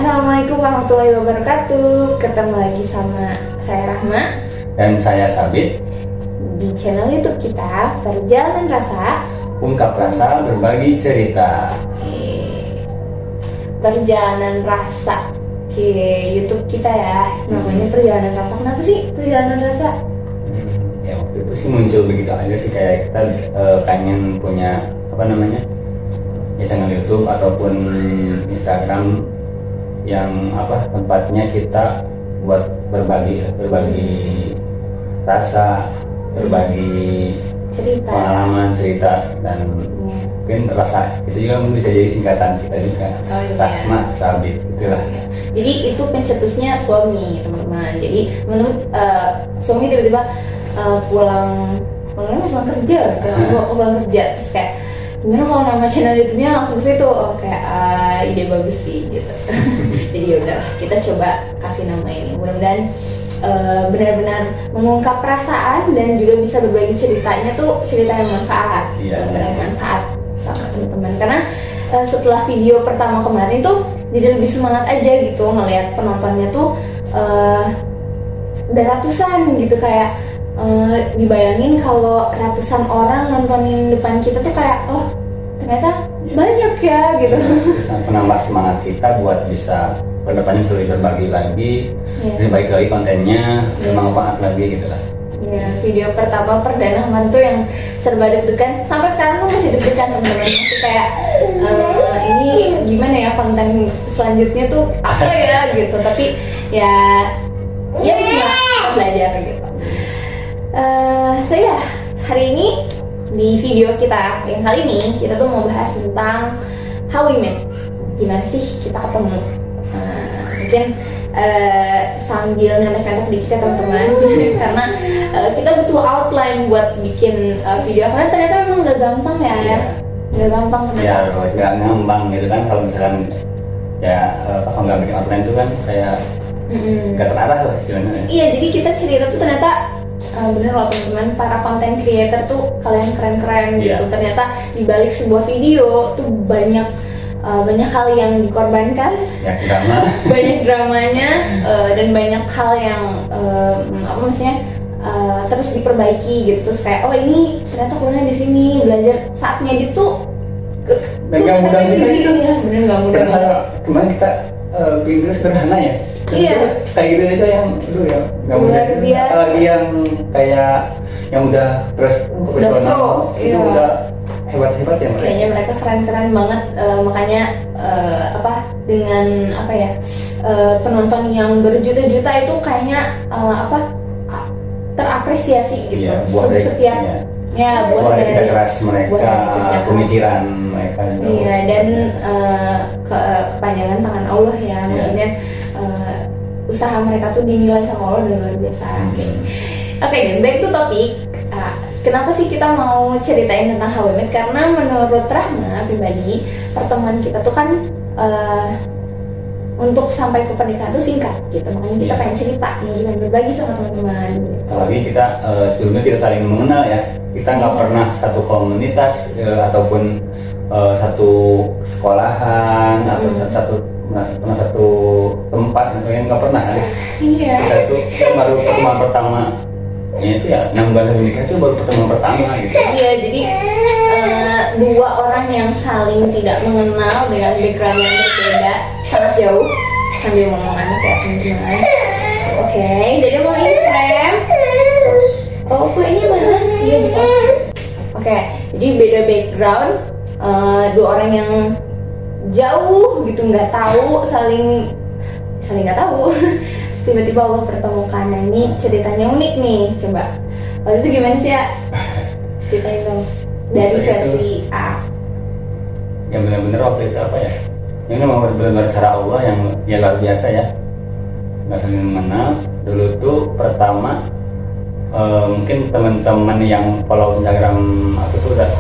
Assalamualaikum warahmatullahi wabarakatuh. Ketemu lagi sama saya Rahma dan saya Sabit di channel YouTube kita Perjalanan Rasa. Ungkap rasa, berbagi cerita. Perjalanan Rasa di YouTube kita ya. Namanya Perjalanan Rasa. Kenapa sih Perjalanan Rasa? Ya waktu itu sih muncul begitu aja sih, kayak kita pengen punya ya channel YouTube ataupun Instagram yang tempatnya kita buat berbagi rasa, berbagi cerita, pengalaman, cerita, dan mungkin rasa itu juga mungkin bisa jadi singkatan kita juga. Rahma, Sabit, itulah. Jadi itu pencetusnya suami, teman-teman. Jadi teman-teman suami tiba-tiba pulang kerja, pulang kerja terus kayak gimana kalau nama channel YouTube-nya langsung ke situ. Oh kayak ide bagus sih gitu. Jadi yaudah kita coba kasih nama ini. Mudah-mudahan benar-benar mengungkap perasaan dan juga bisa berbagi ceritanya tuh cerita yang manfaat, manfaat sama teman-teman. Karena setelah video pertama kemarin tuh jadi lebih semangat aja gitu ngelihat penontonnya tuh udah ratusan gitu, kayak dibayangin kalau ratusan orang nontonin depan kita tuh kayak oh ternyata banyak ya gitu. Terus penambah semangat kita buat bisa kedepannya bisa lebih berbagi lagi, lebih baik lagi kontennya, bermanfaat lagi gitu lah. Ya, video pertama perdana kemarin tuh yang serba deg-degan, sampai sekarang pun masih deg-degan teman-teman. Masih kayak ini gimana ya konten selanjutnya tuh apa ya gitu. Tapi ya bismillah kita belajar gitu. So ya, hari ini di video kita yang kali ini kita tuh mau bahas tentang how we met. Gimana sih kita ketemu? Mungkin sambil nyontek-nyontek dikit ya teman-teman. Karena kita butuh outline buat bikin video, karena ternyata memang gak gampang ya. Gak gampang ternyata. Ya gak gampang gitu kan, kalau misalkan kalau nggak bikin outline itu kan kayak gak terarah lah istilahnya. Iya, jadi kita cerita tuh ternyata bener loh teman-teman, para content creator tuh kalian keren-keren gitu. Ternyata dibalik sebuah video tuh banyak hal yang dikorbankan, banyak dramanya, dan banyak hal yang terus diperbaiki gitu. Terus kayak oh ini ternyata kurangnya di sini, belajar saat ngedit tuh nggak mudah gitu ya, bener nggak mudah banget. Kemarin kita video sederhana ya. Iya. Kayak gitu aja yang dulu ya. Nggak mudah. Apalagi yang kayak yang udah profesional itu udah hebat-hebat ya mereka. Kayaknya mereka keren-keren banget, makanya dengan penonton yang berjuta-juta itu kayaknya terapresiasi gitu. Iya, buah dari kerja keras mereka, pemikiran mereka. Iya, dan kepanjangan tangan Allah ya, maksudnya usaha mereka tuh dinilai sama Allah dan luar biasa. Oke, dan back to topic. Kenapa sih kita mau ceritain tentang how we met? Karena menurut Rahma pribadi, pertemuan kita tuh kan untuk sampai ke pernikahan tuh singkat gitu. Makanya kita pengen cerita nih, pengen berbagi sama teman-teman gitu. Apalagi kita sebelumnya kita saling mengenal ya. Kita nggak pernah satu komunitas ataupun satu sekolahan atau satu tempat, nggak pernah kan? Iya. Kita baru pertemuan pertama. Itu ya 6 bulan menikah itu baru pertemuan pertama gitu. Iya, jadi dua orang yang saling tidak mengenal dengan background yang berbeda, sangat jauh. Sambil ngomong anak ya teman-teman. Oke, jadi mau ini frame. Oh, kuenya mana? Iya betul. Oke, jadi beda background, dua orang yang jauh gitu, nggak tahu, saling nggak tahu. Tiba-tiba Allah pertemukan. Nah ini ceritanya unik nih, coba waktu itu gimana sih ya? Ceritain dong dari versi A. Yang benar-benar waktu itu ini memang benar-benar cara Allah yang luar biasa ya. Nggak saling mengenal. Dulu tuh pertama mungkin teman-teman yang follow Instagram aku tuh udah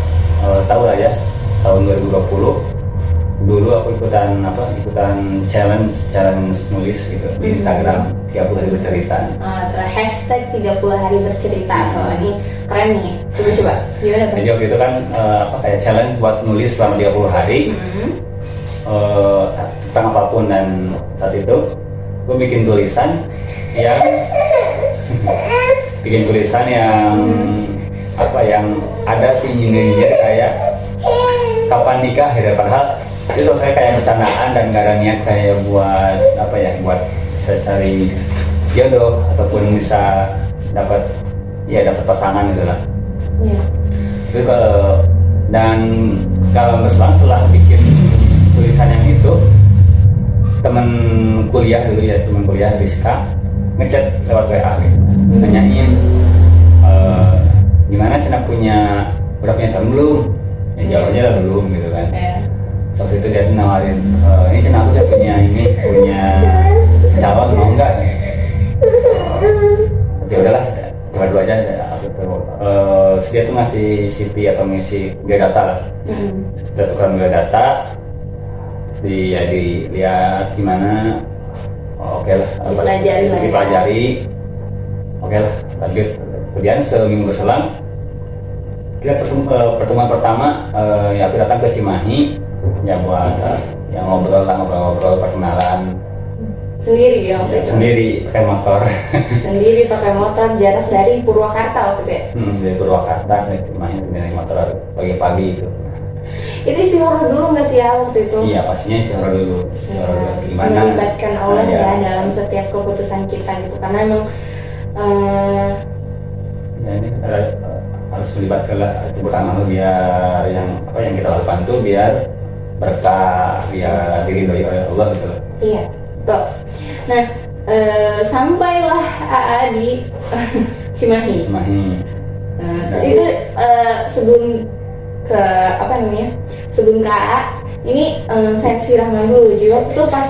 tahu lah ya, tahun 2020 dulu aku ikutan challenge nulis gitu di Instagram 30 hari bercerita. Hashtag 30 hari bercerita. Ini keren nih. Coba gimana tuh? Jadi waktu itu kan kayak challenge buat nulis selama 30 hari. tentang apapun. Dan saat itu gue bikin tulisan yang apa yang ada sih nyindir kayak kapan nikah ya, padahal itu selesai kayak bercandaan dan gak ada niat kayak buat apa ya, buat bisa cari jodoh ataupun bisa dapat pasangan gitu lah. Iya. Itu kalau berselang setelah bikin tulisan yang itu, teman kuliah Rizka ngechat lewat WA gitu, nanyain gimana Cina udah punya calon belum? Ya jawabnya lah belum gitu kan. Waktu itu dia nawarin, ini Cina aku punya calon, mau nggak? Ya udahlah, dua aja aku tuh. Dia tuh ngasih CV atau ngisi biodata lah. Udah tukeran biodata, dilihat gimana. Oke lah, dipelajari. Oke lah, lanjut. Kemudian seminggu berselang, kita pertemuan pertama, ya aku datang ke Cimahi, ya buat yang ngobrol perkenalan. Sendiri ya waktu itu? Sendiri, pakai motor. Sendiri pakai motor, jarak dari Purwakarta waktu itu ya? Dari Purwakarta ke Cimahi dengan motor pagi-pagi itu. Itu istighfar dulu nggak sih ya waktu itu? Iya, pastinya istighfar dulu. Gimana? Melibatkan Allah ya dalam setiap keputusan kita gitu, karena emang ya ini harus melibatkan lah kebutuhan Allah, biar yang kita lakukan tuh biar berkah, biar diridhoi oleh Allah gitu. Iya, betul. Nah, sampailah AA di Cimahi. Itu sebelum ke sebelum ke AA ini versi Rahman dulu. Juga waktu itu pas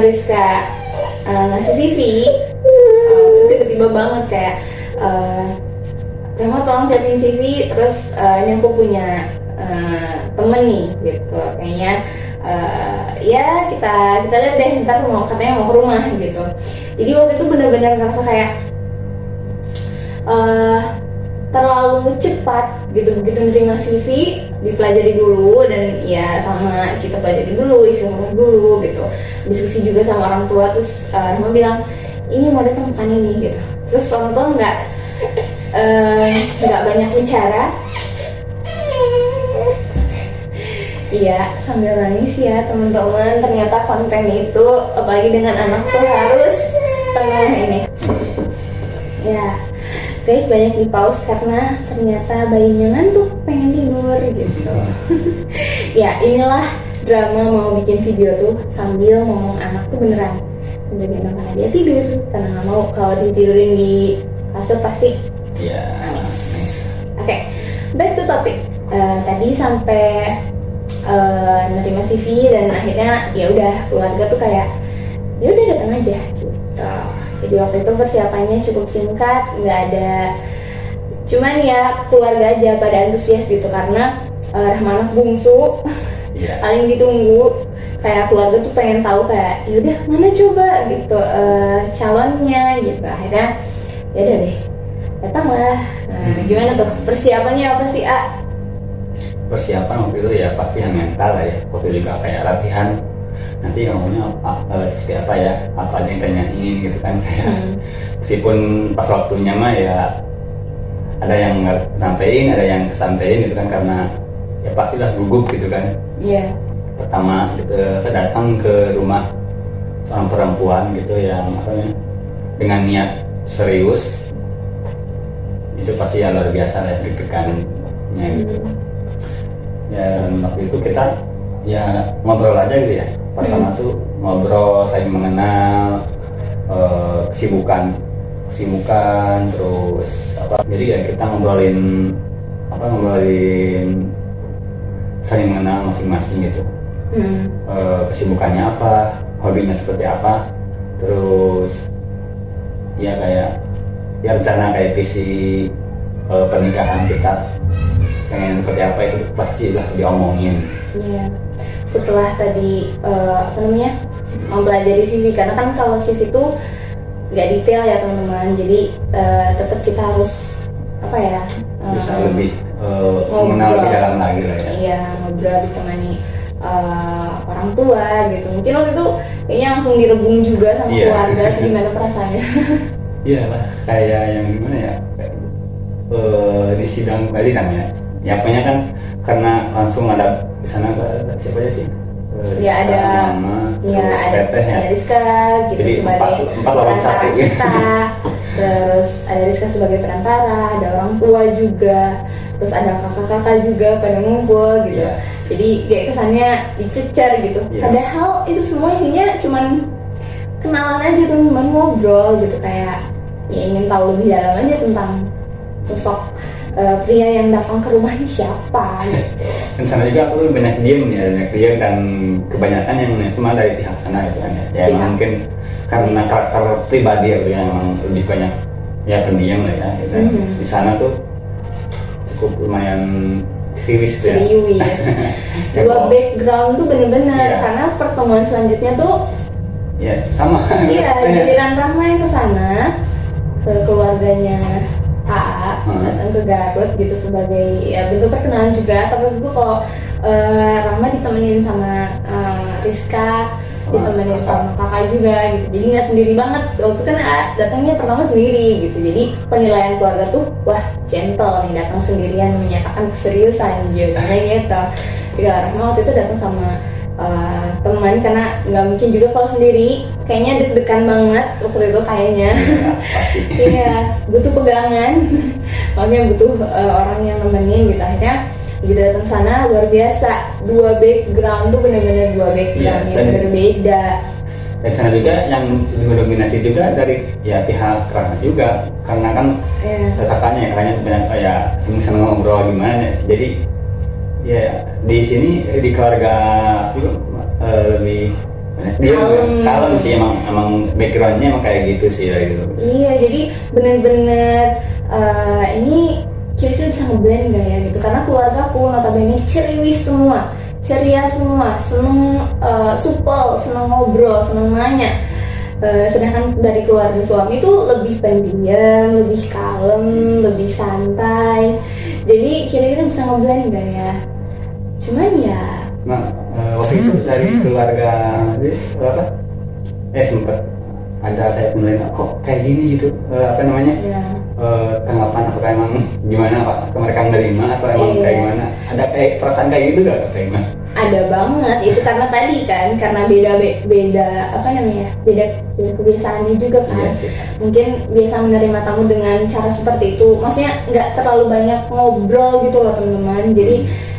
Rizka ngasih CV, tiba-tiba banget kayak Rahma tolong siapin CV, terus ini aku punya temen nih gitu, kayaknya ya kita lihat deh, ntar katanya mau ke rumah gitu. Jadi waktu itu benar-benar ngerasa kayak terlalu cepat gitu, begitu nerima CV dipelajari dulu, dan ya sama kita pelajari dulu, istighfar dulu gitu, diskusi juga sama orang tua. Terus Rahma bilang ini mau datang bukan ini gitu, terus orang tua nggak banyak bicara. Iya, sambil nangis ya teman-teman. Ternyata konten itu, apalagi dengan anak tuh harus penuh ini. Ya, guys, banyak di pause karena ternyata bayinya ngantuk, pengen tidur gitu. Ya, inilah drama mau bikin video tuh sambil ngomong anak tuh beneran karena dia tidur, karena nggak mau kalau ditidurin di kasur pasti nangis. Oke, back to topic. Tadi sampai nerima CV dan akhirnya ya udah, keluarga tuh kayak ya udah datang aja gitu. Jadi waktu itu persiapannya cukup singkat, nggak ada, cuman ya keluarga aja pada antusias gitu karena Rahma anak bungsu, paling ditunggu. Kayak keluarga tuh pengen tahu kayak ya udah mana coba gitu calonnya gitu. Akhirnya ya udah deh, datanglah. Gimana tuh persiapannya, apa sih Persiapan waktu itu ya pasti yang mental lah ya. Waktu juga kayak latihan, nanti ngomongnya seperti apa ya, apa aja yang tanyain gitu kan. Meskipun pas waktunya mah ya ada yang sampein, ada yang kesampein gitu kan, karena ya pastilah gugup gitu kan. Iya. Pertama gitu, datang ke rumah seorang perempuan gitu yang dengan niat serius, itu pasti ya luar biasa lah deg-degannya gitu. Ya, dan waktu itu kita ya ngobrol aja gitu ya. Pertama tuh ngobrol, saling mengenal, kesibukan terus apa. Jadi ya kita ngobrolin saling mengenal masing-masing gitu. Kesibukannya apa, hobinya seperti apa, terus ya kayak ya rencana kayak visi pernikahan kita pengen seperti apa, itu pastilah diomongin. Iya. Setelah tadi mempelajari CV, karena kan kalau CV itu nggak detail ya teman-teman, jadi tetap kita harus bisa lebih mengenal lebih dalam lagi lah ya. Iya, ngobrol ditemani orang tua gitu. Mungkin waktu itu kayaknya langsung direbung juga sama Iya. keluarga. Itu gimana perasaannya? Iya lah, kayak yang gimana ya, di sidang tadi kan ya pokoknya kan karena langsung ada di sana siapa aja sih? Ya ada, Mama, ya terus ada, Teteh ya. ada Rizka gitu Jadi sebagai empat lawan perantara satu. kita. Terus ada Rizka sebagai perantara, ada orang tua juga, terus ada kakak-kakak juga pada ngumpul gitu. Iya. Jadi kayak kesannya dicecer gitu. Iya. Padahal itu semua isinya cuman kenalan aja, teman ngobrol gitu, kayak ya ingin tahu lebih dalam aja tentang sosok pria yang datang ke rumah ini siapa gitu. Dan sana juga aku banyak diem dan kebanyakan yang itu malah dari pihak sana gitu kan ya. Ya Pihak. emang mungkin karena karakter pribadi ya yang emang lebih banyak ya pendiam lah ya gitu. Mhm. Di sana tuh cukup lumayan serius gitu ya. Serius. Ya, Dua kok. background tuh bener-bener Iya. karena pertemuan selanjutnya tuh Ya sama. iya, Kayak- giliran Rahma yang kesana ke keluarganya AA datang ke Garut gitu sebagai ya bentuk perkenalan juga. Tapi itu kok Rahma ditemenin sama Rizka, ditemenin sama kakak juga gitu. Jadi nggak sendiri banget. Waktu kan datangnya pertama sendiri gitu. Jadi penilaian keluarga tuh wah gentle nih, datang sendirian menyatakan keseriusan jawabannya gitu. Ya Rahma waktu itu datang sama teman, karena nggak mungkin juga kalau sendiri, kayaknya deg-degan banget waktu itu kayaknya. Ya, pasti. Iya, butuh pegangan, makanya butuh orang yang nemenin gitu. Akhirnya begitu datang sana luar biasa, dua background tuh benar-benar dua background Iya, yang dan- berbeda. Dan sana juga yang mendominasi juga dari ya pihak Rahma juga karena kan Iya. kakaknya banyak ya seneng ngobrol gimana ya. Jadi ya di sini di keluarga juga lebih dia kalem sih, emang backgroundnya emang kayak gitu sih ya, gitu. Iya, jadi bener-bener ini kira-kira bisa ngeblend gak ya gitu, karena keluarga aku notabene ceriwis semua, ceria semua, seneng supel, seneng ngobrol, seneng nanya. Sedangkan dari keluarga suami itu lebih pendiam, lebih kalem, lebih santai. Jadi kira-kira bisa ngeblend gak ya? Cuman ya Nah waktu itu dari keluarga apa sempet ada kayak penilaian kok kayak gini gitu, apa namanya, ya tanggapan apakah emang gimana Pak, apakah mereka menerima atau emang Iya. kayak gimana, ada kayak perasaan kayak gitu gak atau kayak gimana? ada banget itu, karena tadi kan karena beda apa namanya, beda kebiasaannya juga kan. Iya sih. Mungkin biasa menerima tamu dengan cara seperti itu, maksudnya nggak terlalu banyak ngobrol gitu loh teman-teman. Jadi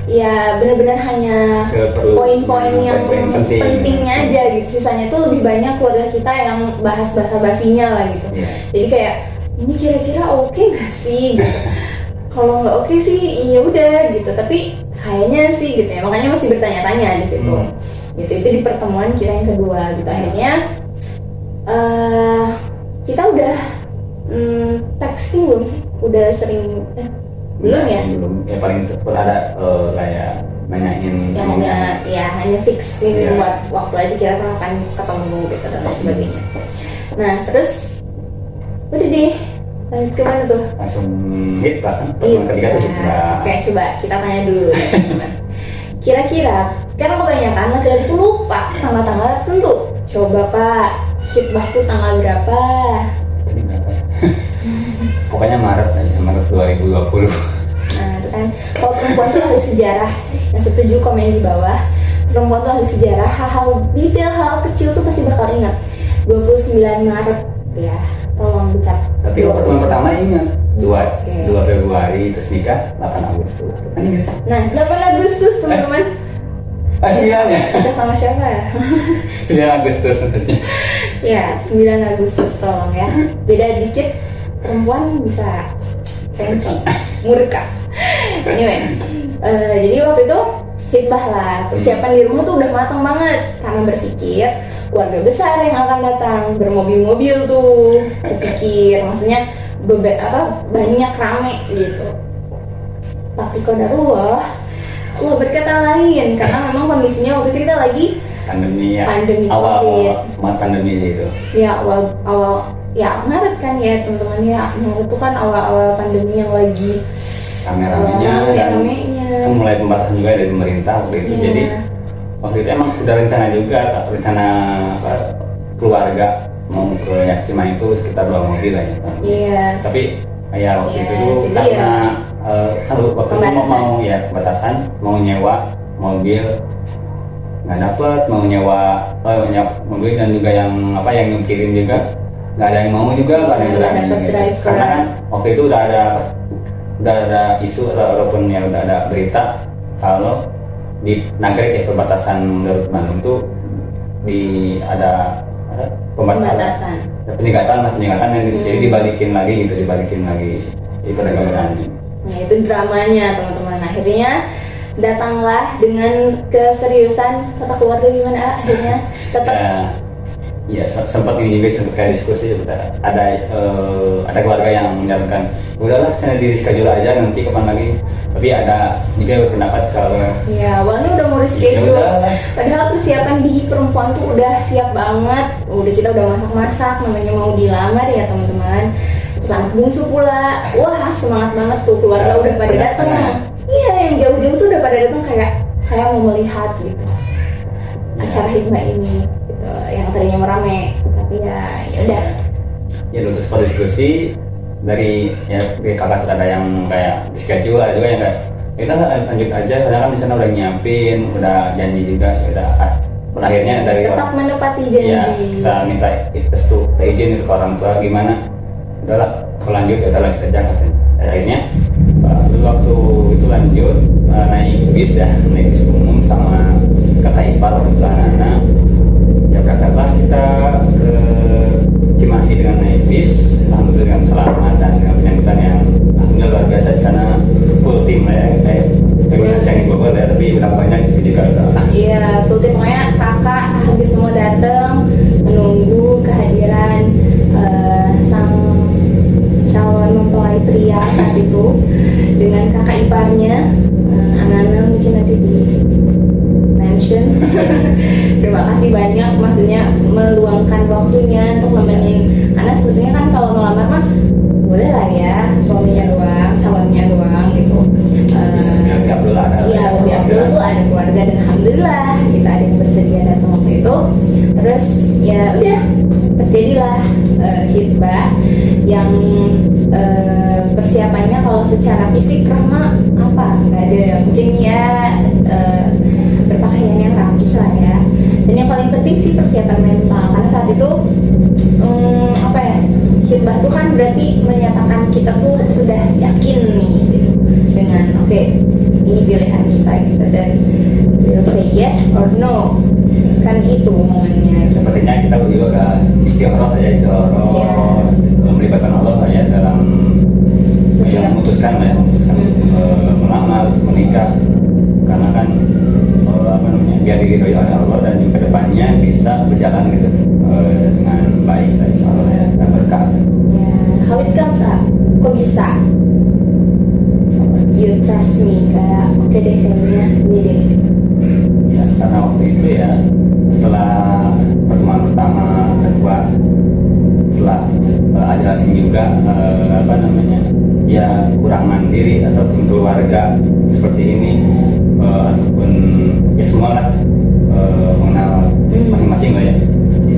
ya benar-benar hanya Seperlu- poin-poin yang poin-poin penting. pentingnya aja gitu. Sisanya tuh lebih banyak keluarga kita yang bahas basa-basinya lah gitu. Iya. Jadi kayak ini kira-kira oke gak sih gitu. Kalau nggak oke sih ya udah gitu, tapi kayaknya sih gitu ya, makanya masih bertanya-tanya di situ. Gitu, itu di pertemuan kita yang kedua gitu. Akhirnya kita udah texting belum sih? Udah sering belum ya? Belum, ya paling sempat ada kayak nanyain Ya emangnya. hanya fixing Iya. buat waktu aja kira-kira akan ketemu gitu dan lain sebagainya. Nah terus udah deh, lanjut kemana tuh? Langsung hit lah kan, pertemuan ketiga tuh hit lah. Oke, coba kita tanya dulu nih, teman-teman. Kira-kira, karena kebanyakan laki-laki itu lupa tanggal-tanggal tertentu. Coba Pak, khitbah tuh tanggal berapa? Jadi berapa ya? Pokoknya Maret aja, Maret 2020. Nah itu kan, kalau perempuan tuh ahli sejarah, yang setuju komen di bawah. Perempuan tuh ahli sejarah, hal-hal detail, hal kecil tuh pasti bakal ingat. 29 Maret ya, tolong dicat. Tapi pertemuan pertama ingat 2 Oke. 2 Februari terus nikah 8 Agustus. Kan ingat? Nah 8 Agustus teman-teman. Ah, 9 ya? Kita sama siapa ya? 9 Agustus maksudnya. Ya, 9 Agustus tolong ya. Beda dikit, perempuan bisa cranky, murka. Anyway, jadi waktu itu khitbah lah. Persiapan di rumah tuh udah matang banget karena berpikir keluarga besar yang akan datang, bermobil-mobil tuh. Kupikir, maksudnya banyak rame gitu. Tapi qadarullah, Allah berkata lain, karena memang kondisinya waktu itu kita lagi Pandemi ya. Pandemi awal Covid. pandemi itu. ya awal ya Maret kan ya teman-teman ya. Maret tuh kan awal pandemi yang lagi Rame-ramenya dan rame-ramenya. kan mulai pembatasan juga dari pemerintah waktu itu. Iya. Jadi waktu itu emang udah rencana juga, rencana apa, keluarga mau ke Yaksima itu sekitar 2 mobil lah ya. Iya. Tapi ya waktu Iya, itu tuh jadi karena kan waktu itu pembatasan. mau ya batasan, mau nyewa mobil nggak dapet, mau nyewa mobil dan juga yang apa yang nyukirin juga nggak ada yang mau juga, nggak ada yang Nggak berani dapet gitu. driver. Karena kan waktu itu udah ada isu walaupun ya udah ada berita kalau di Nagrek ya perbatasan Garut Bandung tuh ada Pembatasan. penyekatan yang jadi dibalikin lagi gitu, itu agak berani. Nah itu dramanya teman-teman. Akhirnya datanglah dengan keseriusan kata keluarga gimana akhirnya tetap Ya sempat ini juga sempat kayak diskusi ada keluarga yang menyarankan udahlah channel di reschedule aja nanti kapan lagi, tapi ada juga berpendapat kalau ya awalnya udah mau reschedule, padahal persiapan di perempuan tuh udah siap banget, kita udah masak-masak, namanya mau dilamar ya teman-teman, terus anak bungsu pula, wah semangat banget tuh keluarga udah pada datang. Iya yang jauh-jauh tuh udah pada datang kayak saya mau melihat gitu acara hikmah ini gitu, yang tadinya merame tapi ya udah. Ya dulu sempat diskusi dari kakak ada yang kayak di schedule, ada juga yang kayak kita lanjut aja karena kan di sana udah nyiapin, udah janji juga, ya udah akhirnya dari tetap menepati janji. Ya kita minta restu, izin itu ke orang tua gimana, udahlah kalau lanjut ya udah lanjut aja katanya. Akhirnya waktu itu lanjut naik bis umum sama kakak ipar waktu itu anak-anak ya berangkatlah kita ke Cimahi dengan naik bis, alhamdulillah dengan selamat dan dengan penyambutan yang alhamdulillah luar biasa. Di sana full tim lah ya, kayak yang ibu ya, tapi udah banyak juga iya full tim, pokoknya kakak hampir semua datang menunggu kehadiran sang calon mempelai pria saat itu dengan kakak iparnya. Anak-anak mungkin nanti di mention. Terima kasih banyak, maksudnya meluangkan waktunya untuk nemenin, karena sebetulnya kan kalau melamar mah boleh lah ya suaminya doang, calonnya doang gitu. Iya lebih abdul tuh ada keluarga, dan alhamdulillah kita ada yang bersedia datang waktu itu. Terus ya udah terjadilah khitbah yang persiapannya kalau secara fisik Rahma apa nggak ada, mungkin ya berpakaian yang rapi lah ya, dan yang paling penting sih persiapan mental, karena saat itu apa ya, khitbah tuh kan berarti menyatakan kita tuh sudah yakin nih gitu, dengan oke, ini pilihan kita gitu, dan we'll say yes or no, kan itu momennya gitu. Sepertinya kita juga udah istikharah melibatkan Allah ya dalam yang memutuskan melamar, menikah, karena kan biar diridhoi oleh Allah dan di kedepannya bisa berjalan gitu dengan baik dan insyaallah ya, dan berkah. Ya, how it comes up, kok bisa? You trust me, kayak oke deh kayaknya ini deh. Ya karena waktu itu ya setelah pertemuan pertama, kedua, setelah ada asing juga ya kurang mandiri ataupun keluarga seperti ini ataupun ya semua lah mengenal masing-masing lah ya,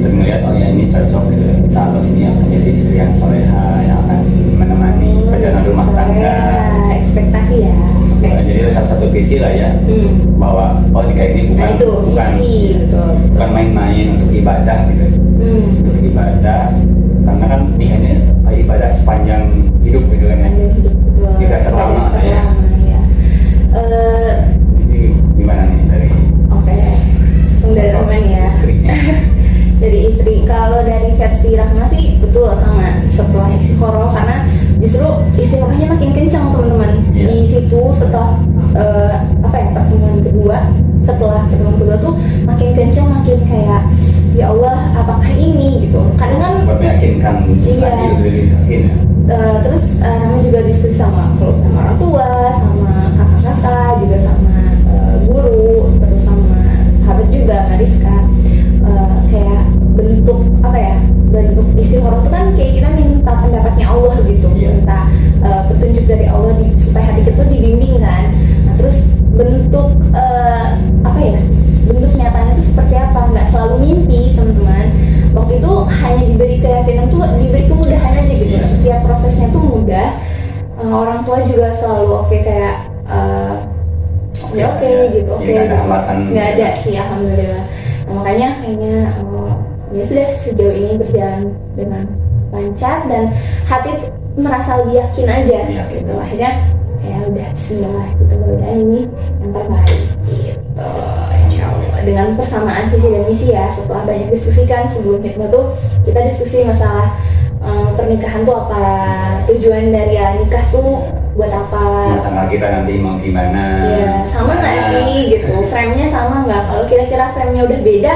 dan melihat oh ya ini cocok gitu, insya Allah ini akan jadi istri yang soleha yang akan menemani perjalanan rumah tangga. Ekspektasi ya. Jadi ada salah satu visi lah ya, bahwa oh nikah ini bukan visi, betul. Bukan main-main untuk ibadah gitu, untuk ibadah, karena kan nikahnya ibadah sepanjang hidup gitu kan ya, tidak terlama ya. Ini gimana nih dari teman ya istrinya? Dari istri, kalau dari versi Rahma sih betul sama setelah istikharah, karena justru istikharahnya makin kencang teman-teman. Di situ setelah setelah pertemuan kedua tuh makin kencang, makin kayak ya Allah apakah ini gitu, kadang kan meyakinkan lagi yakin ya. Terus Rahma juga diskusi sama orang tua, sama kakak-kakak, juga sama guru, terus sama sahabat juga, Mariska. Kayak bentuk bentuk istikharah itu kan kayak kita minta pendapatnya Allah gitu, minta petunjuk dari Allah supaya hati kita tuh dibimbing kan. Nah terus bentuk bentuk orang tua juga selalu oke kayak ya oke gitu, oke Jadi nggak ada gitu. hambatan. Nggak ada sih alhamdulillah. Nah, makanya kayaknya ya sudah sejauh ini berjalan dengan lancar dan hati tuh merasa lebih yakin aja Iya. gitu. Akhirnya ya udah Bismillah gitu, mudah-mudahan ini yang terbaik gitu. Insya Allah. Dengan persamaan visi dan misi ya, setelah banyak diskusikan sebelum hikmah tuh kita diskusi masalah pernikahan tuh apa, tujuan dari ya nikah tuh buat apa. Rumah tangga kita nanti mau gimana? Iya, sama nggak Nah, sih gitu, frame-nya sama nggak? Kalau kira-kira frame-nya udah beda,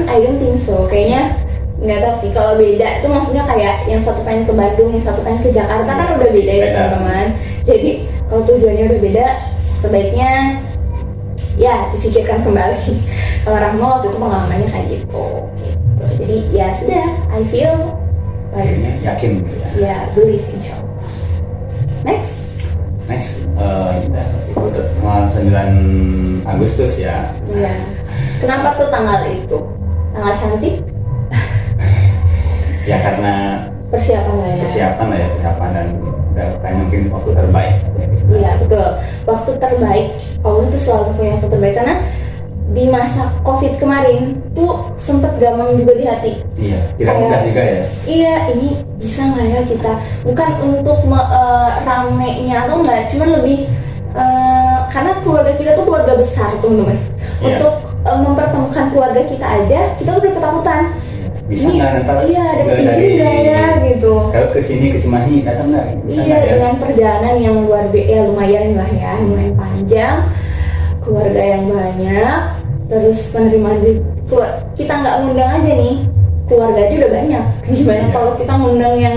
I don't think so. Kayaknya nggak tahu sih. Kalau beda itu maksudnya kayak yang satu pengen ke Bandung, yang satu pengen ke Jakarta kan udah beda ya Beda. teman-teman. Jadi kalau tujuannya udah beda, sebaiknya ya dipikirkan kembali. Kalau Rahma waktu itu pengalamannya kayak gitu. Jadi ya sudah, I feel like akhirnya yakin gitu ya. ya believe insya Allah. Next. Next, kita ikut tanggal 9 Agustus ya. Iya. Kenapa tuh tanggal itu? Tanggal cantik? Ya karena Persiapan lah ya. persiapan lah ya, persiapan dan kayak mungkin waktu terbaik. Iya betul. Waktu terbaik. Allah tuh selalu punya waktu terbaik karena di masa COVID kemarin tuh sempet gamang juga di hati. Iya, tidak Kayak- mudah juga ya. Iya, ini bisa nggak ya kita? Bukan untuk ramenya atau enggak, cuman lebih karena keluarga kita tuh keluarga besar teman-teman. Iya. Untuk mempertemukan keluarga kita aja, kita udah ketakutan. Bisa Ini- nggak nanti? Iya, dapat izin nggak ya gitu. Kalau ke sini ke Cimahi datang nggak? Bisa Iya, nggak ya? dengan perjalanan yang lumayan lah ya, lumayan panjang, keluarga yang banyak, terus penerimaan kita nggak ngundang aja nih, keluarga aja udah banyak. Gimana Iya. kalau kita ngundang yang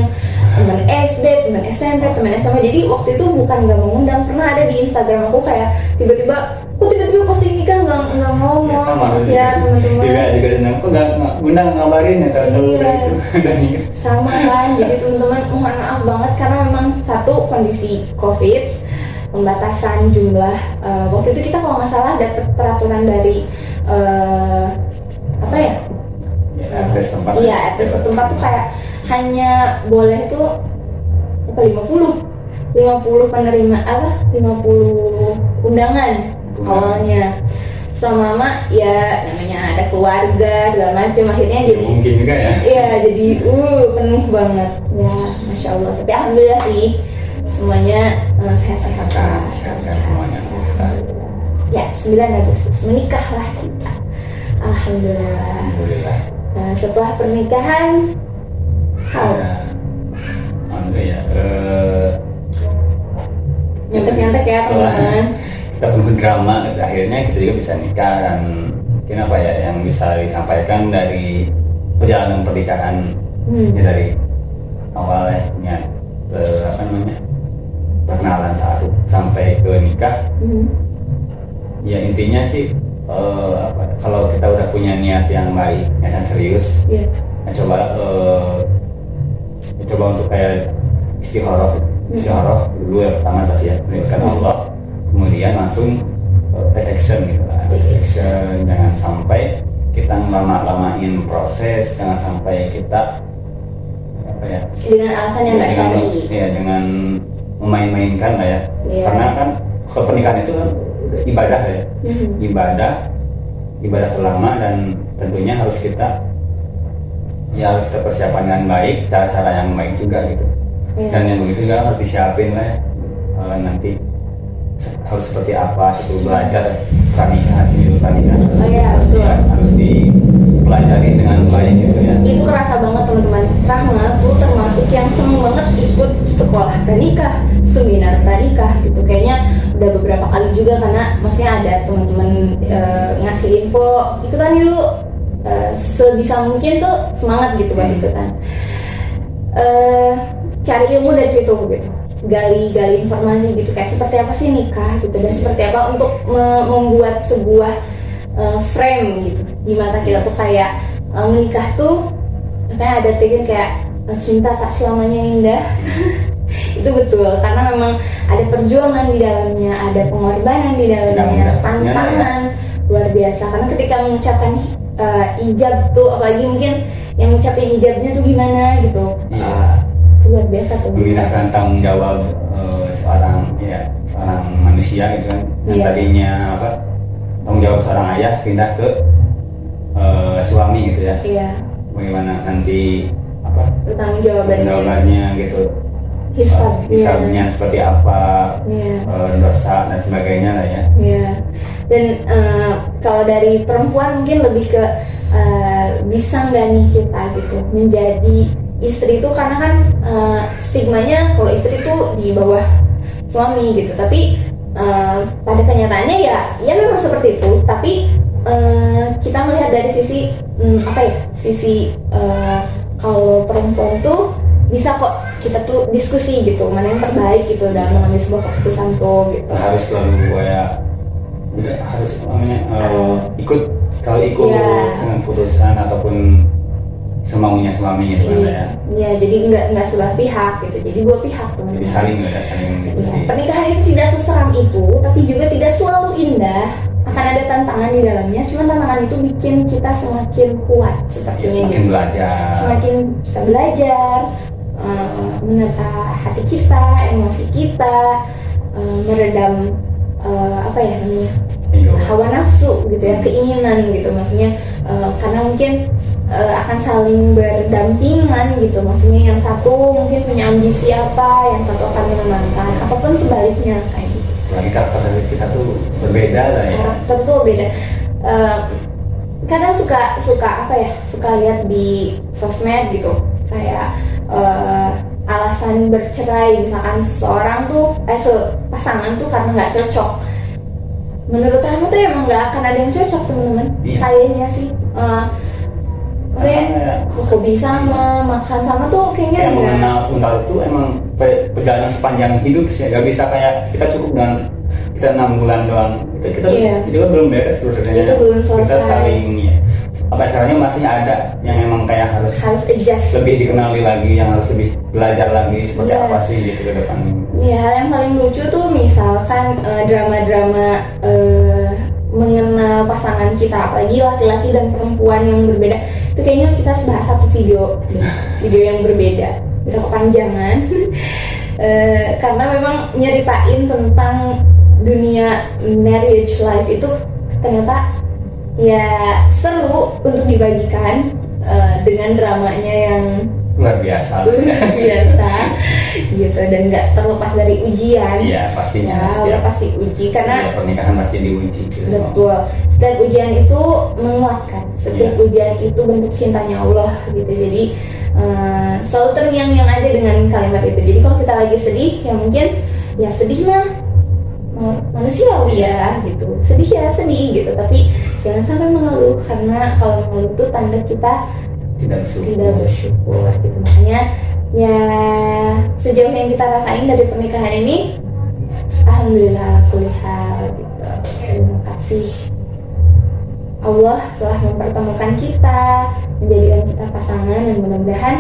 teman SD, teman SMP, teman SMA. Jadi waktu itu bukan nggak mengundang, pernah ada di Instagram aku kayak tiba-tiba posting nikah nggak ngomong. Ya, sama Ya teman-teman. juga senang. Kok nggak ngundang ngabarin ya tahu Iya. udah nikah. Sama kan, jadi teman-teman mohon maaf banget karena memang satu kondisi COVID, pembatasan jumlah. Waktu itu kita kalau nggak salah dapat peraturan dari apa ya? Ya, RT setempat. Iya, RT setempat tuh kayak hanya boleh tuh apa 50 penerima 50 undangan awalnya. Selama ya namanya ada keluarga segala macam, akhirnya jadi Mungkin juga ya. iya jadi penuh banget ya, masya Allah. Tapi alhamdulillah sih semuanya sehat-sehat Sehat semuanya. ya. 9 Agustus menikahlah kita, alhamdulillah. Alhamdulillah. Nah, setelah pernikahan Ya. Alhamdulillah ya. nyantek-nyantek ya Setelah teman-teman. kita penuh drama, akhirnya kita juga bisa nikah dan mungkin apa ya yang bisa disampaikan dari perjalanan pernikahan ya, dari awalnya apa namanya perkenalan taruh sampai ke nikah. Ya intinya sih kalau kita udah punya niat yang baik, niat yang serius, Iya. ya coba untuk kayak istikharah dulu ya, pertama berarti ya melibatkan Allah, kemudian langsung take action gitu lah. Take action, jangan sampai kita ngelama-lamain proses, jangan sampai kita apa ya Dengan alasan yang nggak dengan, syar'i. ya, dengan memain-mainkan lah ya. Iya. Karena kan kalau pernikahan itu kan ibadah ya, ibadah selama, dan tentunya harus kita persiapan dengan baik, cara-cara yang baik juga gitu. Iya. Dan yang begitu juga harus disiapin lah ya. Nanti harus seperti apa itu, belajar pernikahan sini, pernikahan Oh iya, betul. harus dipelajari dengan baik gitu ya. Itu kerasa banget teman-teman. Rahma tuh termasuk yang seneng banget ikut sekolah pranikah, seminar pranikah gitu. Kayaknya udah beberapa kali juga karena maksudnya ada teman-teman ngasih info, ikutan yuk. Sebisa mungkin tuh semangat gitu buat ikutan. Cari ilmu dari situ gitu. Gali informasi gitu, kayak seperti apa sih nikah gitu, dan seperti apa untuk membuat sebuah frame gitu di mata kita tuh kayak menikah tuh kayak ada tegan kayak cinta tak selamanya indah. Itu betul karena memang ada perjuangan di dalamnya, ada pengorbanan di dalamnya, tantangan luar biasa. Karena ketika mengucapkan ijab tuh, apalagi mungkin yang ngucapin ijabnya tuh gimana gitu, luar biasa tuh. Memindahkan tanggung jawab seorang manusia gitu kan, yang Iya. tadinya apa, tanggung jawab seorang ayah pindah ke suami gitu ya. Iya, Bagaimana nanti apa bertanggung jawabannya, jawabannya gitu, hisabnya seperti apa, Iya. dosa dan sebagainya lah ya. Iya. Dan kalau dari perempuan mungkin lebih ke bisa nggak nih kita gitu menjadi istri itu, karena kan stigmanya kalau istri itu di bawah suami gitu. Tapi pada kenyataannya ya memang seperti itu. Tapi kita melihat dari sisi sisi kalau perempuan tuh bisa kok kita tuh diskusi gitu mana yang terbaik gitu dalam mengambil sebuah keputusan tuh gitu. Harus selalu harus ikut Iya. dengan putusan ataupun semaunya suami gitu kan ya. Iya, jadi nggak sebelah pihak gitu. Jadi dua pihak tuh. Jadi saling gitu Iya, sih. pernikahan itu tidak seseram itu, tapi juga tidak selalu indah. Akan ada tantangan di dalamnya. Cuma tantangan itu bikin kita semakin kuat Ya, sepertinya semakin gitu. belajar. Semakin kita belajar, menata hati kita, emosi kita, meredam namanya Ego. hawa nafsu gitu ya, keinginan gitu maksudnya, karena mungkin akan saling berdampingan gitu, maksudnya yang satu mungkin punya ambisi apa, yang satu akan menenangkan, apapun sebaliknya kayak gitu. Lagi karakter kita tuh berbeda lah ya. Karakter tuh beda. Kadang suka lihat di sosmed gitu kayak alasan bercerai misalkan seseorang tuh pasangan tuh karena nggak cocok. Menurut kamu tuh emang nggak akan ada yang cocok teman-teman. Iya. Kayaknya sih maksudnya hobi sama, makan sama tuh kayaknya Yang enggak. mengenal tunggal itu emang perjalanan sepanjang hidup sih, gak bisa kayak kita cukup dengan kita 6 bulan doang. Kita Iya. itu kan belum beres sebenarnya. Itu belum Kita selesai. saling ya. Apa sekarangnya masih ada yang emang kayak harus Adjust. lebih dikenali lagi, yang harus lebih belajar lagi seperti Iya. apa sih gitu ke depan. Ya, hal yang paling lucu tuh misalkan drama-drama mengenal pasangan kita, apalagi laki-laki dan perempuan yang berbeda. Itu kayaknya kita harus bahas satu video yang berbeda, kepanjangan. Karena memang nyeritain tentang dunia marriage life itu ternyata ya seru untuk dibagikan dengan dramanya yang Luar biasa. luar biasa gitu, dan nggak terlepas dari ujian. Iya, pastinya Ya, setiap udah pasti uji karena setiap pernikahan pasti diuji gitu. betul, setiap ujian itu menguatkan, setiap Iya. ujian itu bentuk cintanya Allah gitu. Jadi selalu terngiang-ngiang aja dengan kalimat itu. Jadi kalau kita lagi sedih ya mungkin ya sedih mah manusiawi ya gitu, sedih ya sedih gitu, tapi jangan sampai mengeluh, karena kalau mengeluh itu tanda kita Tidak tidak bersyukur gitu. Makanya ya sejauh yang kita rasain dari pernikahan ini, alhamdulillah ala kulli hal gitu. Terima kasih Allah telah mempertemukan kita, menjadikan kita pasangan, dan mudah-mudahan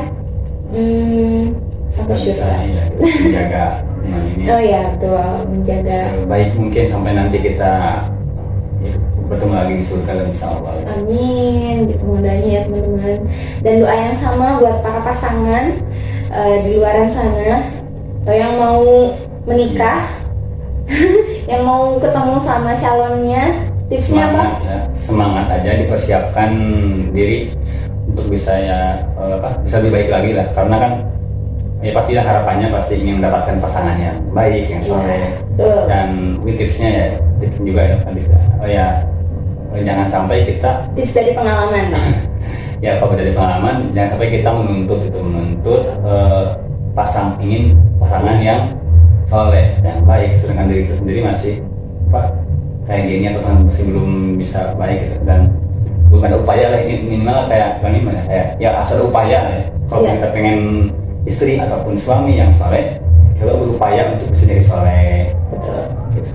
sampai bisa syurga. ya, menjaga hubungan ini Oh ya betul, menjaga. sebaik mungkin sampai nanti kita ya, bertemu lagi di surga insya Allah. Amin, gitu mudah-mudahan ya teman-teman. Dan doa yang sama buat para pasangan di luaran sana, atau yang mau menikah, yang mau ketemu sama calonnya, tipsnya apa? Semangat aja, dipersiapkan diri untuk bisa bisa lebih baik lagi lah, karena kan ya pastilah harapannya pasti ingin mendapatkan pasangan yang baik, yang soleh. Betul. Dan mungkin tipsnya ya tips juga ya jangan sampai kita Tips dari pengalaman. ya kalau dari pengalaman, jangan sampai kita menuntut ingin pasangan yang soleh, yang baik, sedangkan diri kita sendiri masih kayak gini atau masih belum bisa baik gitu. Dan belum ada upaya lah, minimal kayak ya asal ada upaya lah ya. Kalau Iya. kita pengen istri ataupun suami yang soleh, kita berupaya untuk bisa jadi soleh Betul. gitu.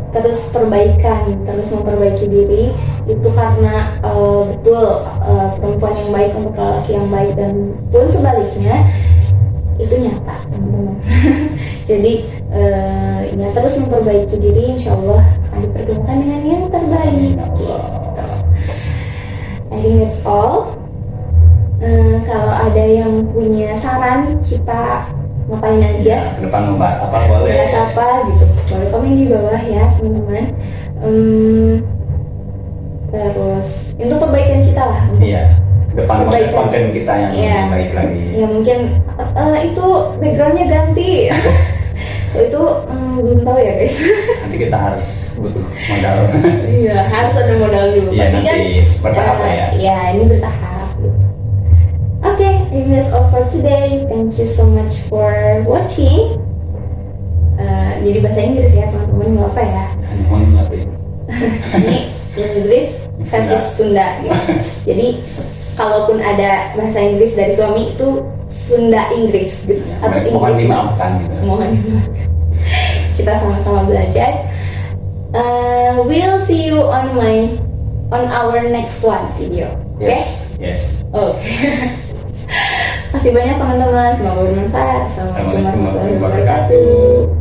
Terus perbaikan, terus memperbaiki diri itu karena betul perempuan yang baik untuk lelaki yang baik, dan pun sebaliknya itu nyata teman-teman. Jadi ya terus memperbaiki diri, insya Allah akan dipertemukan dengan yang terbaik gitu. I think that's all. Kalau ada yang punya saran kita ngapain aja, Ya, ke depan mau bahas apa boleh. bahas apa gitu, boleh komen di bawah ya teman-teman. Terus untuk perbaikan kita lah, untuk Iya, ke depan maksudnya Perbaikan. konten kita yang Iya. baik lagi. ya mungkin itu backgroundnya ganti. Itu belum tahu ya guys. Nanti kita harus butuh modal. Iya, harus ada modal dulu. Iya, Tapi nanti bertahap lah ya. Ya, ini bertahap gitu. Oke, ini that's all for today. Thank you so much for watching. Jadi bahasa Inggris ya teman-teman, nggak apa ya. Mohon maaf ya. Ini Inggris versi Sunda gitu. Jadi kalaupun ada bahasa Inggris dari suami itu Sunda Inggris gitu, Ya, atau mohon Inggris. dimaafkan gitu. Mohon dimaafkan. Kita sama-sama belajar. We'll see you on our next one video. Oke? Yes. Oke. Kasih banyak teman-teman, semoga bermanfaat. Assalamualaikum Assalamualaikum warahmatullahi warahmatullahi wabarakatuh.